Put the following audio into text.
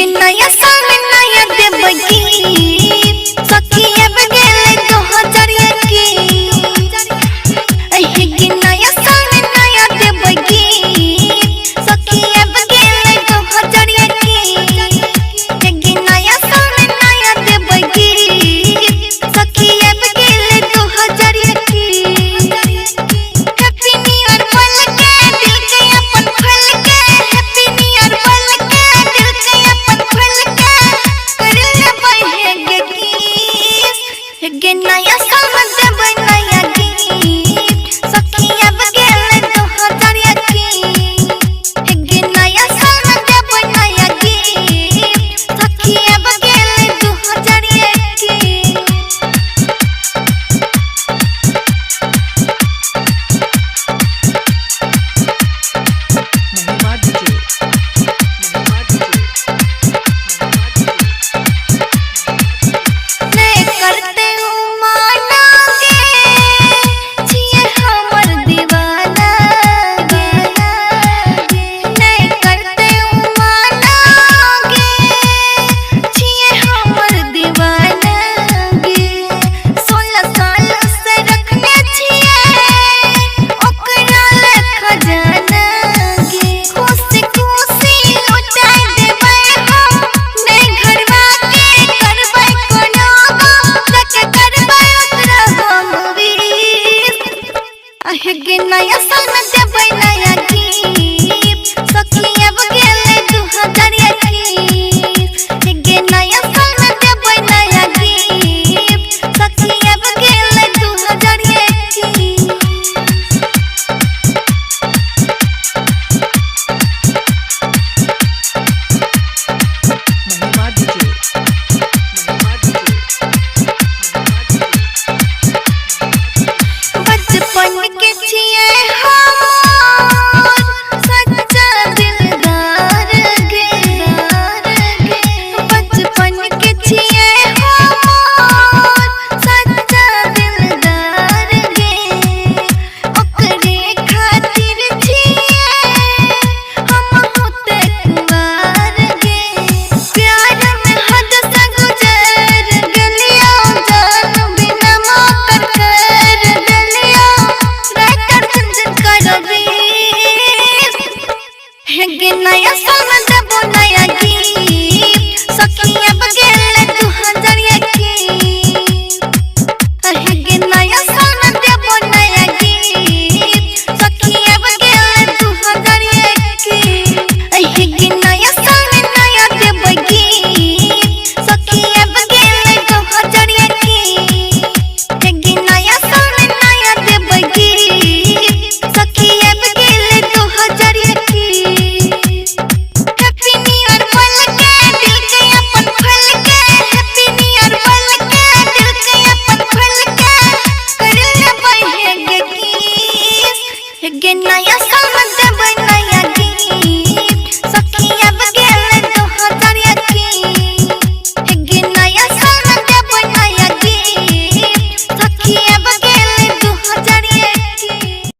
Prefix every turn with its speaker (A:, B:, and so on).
A: के नया साल में नया देबगी सखिया बगेले 2021 एही के नया साल में नया देबगी सखिया बगेले 2021 एही नया साल में नया देबगी सखिया बगेले 2021 हैप्पी न्यू ईयर बोल के दिल के अपन खोल के हैप्पी न्यू ईयर बोल के दिल के अपन खोल के कर ले बहेगे किस गे नया साल में देबै नया गीत सखिया बगेले 2021 गे नया साल में देबै नया गीत सखिया बगेले 2021 नहीं करते हूँ माना के छिए हमर दीवाना गे नहीं करते हूँ माना गे छिए हमर दीवाना गे 16 साल से रखने छिए ओकरा ले खजाना गे खुशी खुशी लौटाई देबै हम नहीं घरवा के करबै कोनो रख करबै ओकरा हम विश गे नया साल में